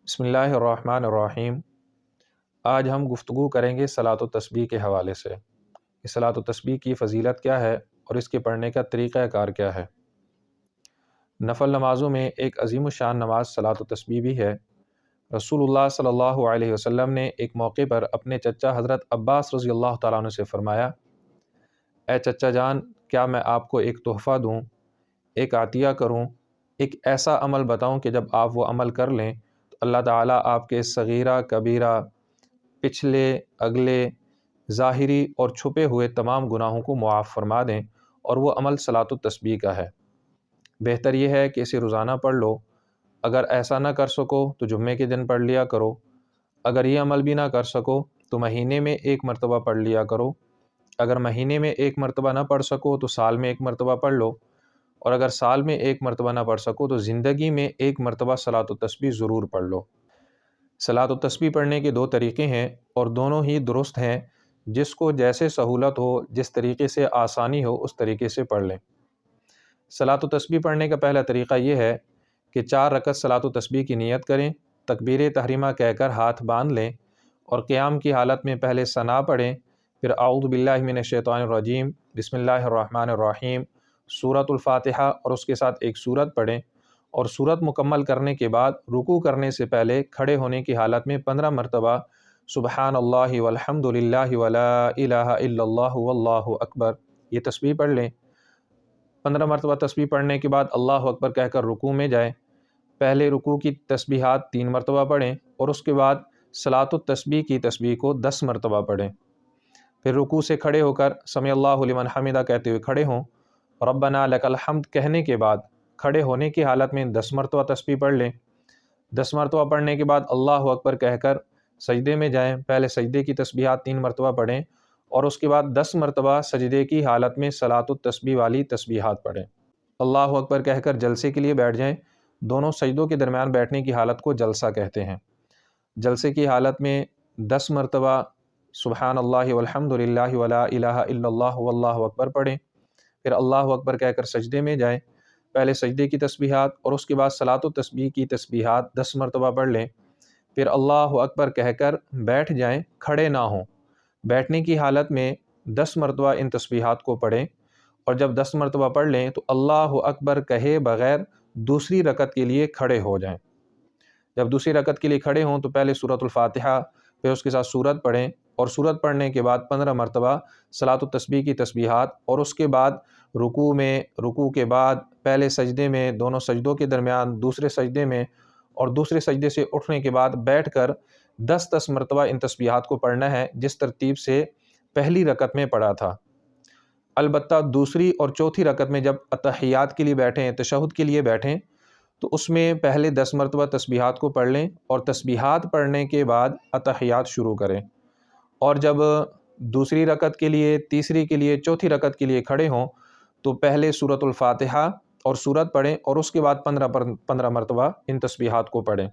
بسم اللہ الرحمن الرحیم۔ آج ہم گفتگو کریں گے صلاۃ و تسبیح کے حوالے سے کہ صلاۃ و تسبیح کی فضیلت کیا ہے اور اس کے پڑھنے کا طریقہ کار کیا ہے۔ نفل نمازوں میں ایک عظیم الشان نماز صلاۃ و تسبیح بھی ہے۔ رسول اللہ صلی اللہ علیہ وسلم نے ایک موقع پر اپنے چچا حضرت عباس رضی اللہ تعالیٰ عنہ سے فرمایا، اے چچا جان، کیا میں آپ کو ایک تحفہ دوں، ایک عطیہ کروں، ایک ایسا عمل بتاؤں کہ جب آپ وہ عمل کر لیں تو اللہ تعالیٰ آپ کے صغیرہ کبیرہ، پچھلے اگلے، ظاہری اور چھپے ہوئے تمام گناہوں کو معاف فرما دیں، اور وہ عمل صلاۃ و تسبیح کا ہے۔ بہتر یہ ہے کہ اسے روزانہ پڑھ لو۔ اگر ایسا نہ کر سکو تو جمعے کے دن پڑھ لیا کرو۔ اگر یہ عمل بھی نہ کر سکو تو مہینے میں ایک مرتبہ پڑھ لیا کرو۔ اگر مہینے میں ایک مرتبہ نہ پڑھ سکو تو سال میں ایک مرتبہ پڑھ لو، اور اگر سال میں ایک مرتبہ نہ پڑھ سکو تو زندگی میں ایک مرتبہ صلاۃ و تسبیح ضرور پڑھ لو۔ صلاۃ و تسبیح پڑھنے کے دو طریقے ہیں اور دونوں ہی درست ہیں۔ جس کو جیسے سہولت ہو، جس طریقے سے آسانی ہو، اس طریقے سے پڑھ لیں۔ صلاۃ و تسبیح پڑھنے کا پہلا طریقہ یہ ہے کہ 4 رکعت صلاۃ و تسبیح کی نیت کریں، تکبیر تحریمہ کہہ کر ہاتھ باندھ لیں، اور قیام کی حالت میں پہلے ثنا پڑھیں، پھر اعوذ باللہ من الشیطان الرجیم، بسم اللہ الرحمن الرحیم، سورۃ الفاتحہ اور اس کے ساتھ ایک سورت پڑھیں، اور سورت مکمل کرنے کے بعد رکوع کرنے سے پہلے کھڑے ہونے کی حالت میں 15 مرتبہ سبحان اللہ والحمد للہ ولا الہ الا اللہ واللہ اکبر یہ تسبیح پڑھ لیں۔ 15 مرتبہ تسبیح پڑھنے کے بعد اللہ اکبر کہہ کر رکوع میں جائیں۔ پہلے رکوع کی تسبیحات 3 مرتبہ پڑھیں اور اس کے بعد صلاۃ التسبیح کی تسبیح کو 10 مرتبہ پڑھیں۔ پھر رکوع سے کھڑے ہو کر سمع اللہ لمن حمدہ کہتے ہوئے کھڑے ہوں، ربنا لک الحمد کہنے کے بعد کھڑے ہونے کی حالت میں 10 مرتبہ تسبیح پڑھ لیں۔ 10 مرتبہ پڑھنے کے بعد اللہ اکبر کہہ کر سجدے میں جائیں۔ پہلے سجدے کی تسبیحات 3 مرتبہ پڑھیں اور اس کے بعد 10 مرتبہ سجدے کی حالت میں صلاۃ التسبیح والی تسبیحات پڑھیں۔ اللہ اکبر کہہ کر جلسے کے لیے بیٹھ جائیں۔ دونوں سجدوں کے درمیان بیٹھنے کی حالت کو جلسہ کہتے ہیں۔ جلسے کی حالت میں 10 مرتبہ سبحان اللہ والحمد للہ ولا الہ الا اللہ واللہ اکبر پڑھیں، پھر اللہ اکبر کہہ کر سجدے میں جائیں۔ پہلے سجدے کی تسبیحات اور اس کے بعد صلاۃ التسبیح کی تسبیحات 10 مرتبہ پڑھ لیں، پھر اللہ اکبر کہہ کر بیٹھ جائیں، کھڑے نہ ہوں۔ بیٹھنے کی حالت میں 10 مرتبہ ان تسبیحات کو پڑھیں، اور جب 10 مرتبہ پڑھ لیں تو اللہ اکبر کہے بغیر دوسری رکعت کے لیے کھڑے ہو جائیں۔ جب دوسری رکعت کے لیے کھڑے ہوں تو پہلے سورۃ الفاتحہ، پھر اس کے ساتھ سورت پڑھیں، اور سورت پڑھنے کے بعد 15 مرتبہ صلاۃ التسبیح کی تسبیحات، اور اس کے بعد رکوع میں، رکوع کے بعد پہلے سجدے میں، دونوں سجدوں کے درمیان دوسرے سجدے میں، اور دوسرے سجدے سے اٹھنے کے بعد بیٹھ کر 10 مرتبہ ان تسبیحات کو پڑھنا ہے جس ترتیب سے پہلی رکعت میں پڑھا تھا۔ البتہ دوسری اور چوتھی رکعت میں جب اتحیات کے لیے بیٹھیں، تشہد کے لیے بیٹھیں، تو اس میں پہلے 10 مرتبہ تسبیحات کو پڑھ لیں اور تسبیحات پڑھنے کے بعد اتحیات شروع کریں، اور جب دوسری رکعت کے لیے، تیسری کے لیے، چوتھی رکعت کے لیے کھڑے ہوں تو پہلے سورۃ الفاتحہ اور سورت پڑھیں اور اس کے بعد 15 مرتبہ ان تسبیحات کو پڑھیں۔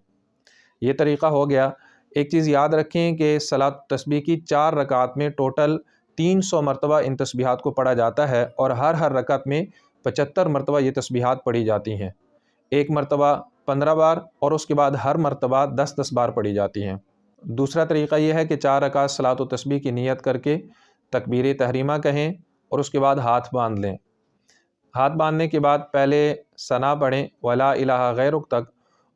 یہ طریقہ ہو گیا۔ ایک چیز یاد رکھیں کہ صلاۃ تسبیح کی 4 رکعات میں ٹوٹل 300 مرتبہ ان تسبیحات کو پڑھا جاتا ہے، اور ہر رکعت میں 75 مرتبہ یہ تسبیحات پڑھی جاتی ہیں۔ ایک مرتبہ 15 بار اور اس کے بعد ہر مرتبہ 10 بار پڑھی جاتی ہیں۔ دوسرا طریقہ یہ ہے کہ 4 رکعت صلاۃ و تسبیح کی نیت کر کے تکبیر تحریمہ کہیں اور اس کے بعد ہاتھ باندھ لیں۔ ہاتھ باندھنے کے بعد پہلے ثنا پڑھیں ولا الہ غیرک تک،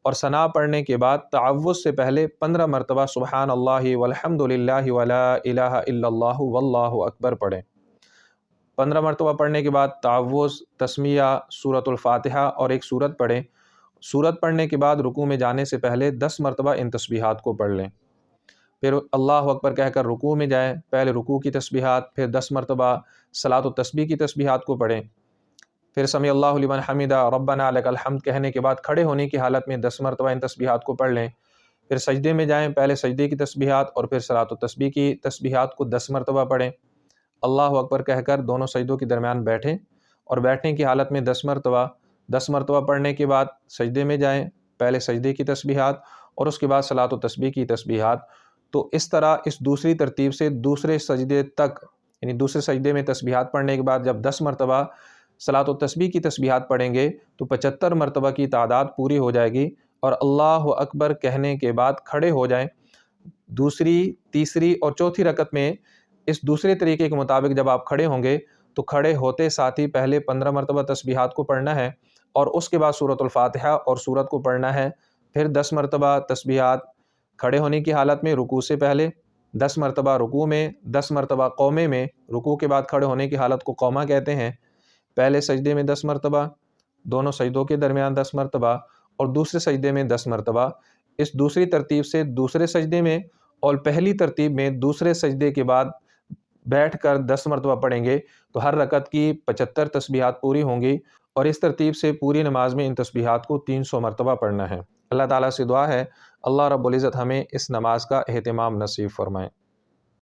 اور ثنا پڑھنے کے بعد تعوذ سے پہلے 15 مرتبہ سبحان اللہ والحمد للہ ولا الہ الا اللہ واللہ اکبر پڑھیں۔ 15 مرتبہ پڑھنے کے بعد تعوذ، تسمیہ، سورۃ الفاتحہ اور ایک سورت پڑھیں۔ سورت پڑھنے کے بعد رکوع میں جانے سے پہلے 10 مرتبہ ان تسبیحات کو پڑھ لیں، پھر اللہ اکبر کہہ کر رکوع میں جائیں، پہلے رکوع کی تسبیحات، پھر 10 مرتبہ صلاۃ التسبیح کی تسبیحات کو پڑھیں، پھر سمع اللہ لمن حمدہ ربنا لک الحمد کہنے کے بعد کھڑے ہونے کی حالت میں 10 مرتبہ ان تسبیحات کو پڑھ لیں، پھر سجدے میں جائیں، پہلے سجدے کی تسبیحات اور پھر صلاۃ التسبیح کی تسبیحات کو 10 مرتبہ پڑھیں، اللہ اکبر کہہ کر دونوں سجدوں کے درمیان بیٹھیں، اور بیٹھنے کی حالت میں 10 مرتبہ پڑھنے کے بعد سجدے میں جائیں، پہلے سجدے کی تسبیحات اور اس کے بعد صلاۃ التسبیح کی تسبیحات۔ تو اس طرح اس دوسری ترتیب سے دوسرے سجدے تک، یعنی دوسرے سجدے میں تسبیحات پڑھنے کے بعد جب 10 مرتبہ صلاۃ التسبیح کی تسبیحات پڑھیں گے تو 75 مرتبہ کی تعداد پوری ہو جائے گی، اور اللہ اکبر کہنے کے بعد کھڑے ہو جائیں۔ دوسری، تیسری اور چوتھی رکعت میں اس دوسرے طریقے کے مطابق جب آپ کھڑے ہوں گے تو کھڑے ہوتے ساتھ ہی پہلے 15 مرتبہ تسبیحات کو پڑھنا ہے، اور اس کے بعد سورۃ الفاتحہ اور سورت کو پڑھنا ہے، پھر 10 مرتبہ تسبیحات کھڑے ہونے کی حالت میں رکوع سے پہلے، 10 مرتبہ رکوع میں، 10 مرتبہ قومے میں، رکوع کے بعد کھڑے ہونے کی حالت کو قومہ کہتے ہیں، پہلے سجدے میں 10 مرتبہ، دونوں سجدوں کے درمیان 10 مرتبہ، اور دوسرے سجدے میں 10 مرتبہ۔ اس دوسری ترتیب سے دوسرے سجدے میں اور پہلی ترتیب میں دوسرے سجدے کے بعد بیٹھ کر 10 مرتبہ پڑھیں گے تو ہر رکعت کی 75 تسبیحات پوری ہوں گی، اور اس ترتیب سے پوری نماز میں ان تسبیحات کو 300 مرتبہ پڑھنا ہے۔ اللہ تعالیٰ سے دعا ہے اللہ رب العزت ہمیں اس نماز کا اہتمام نصیب فرمائے۔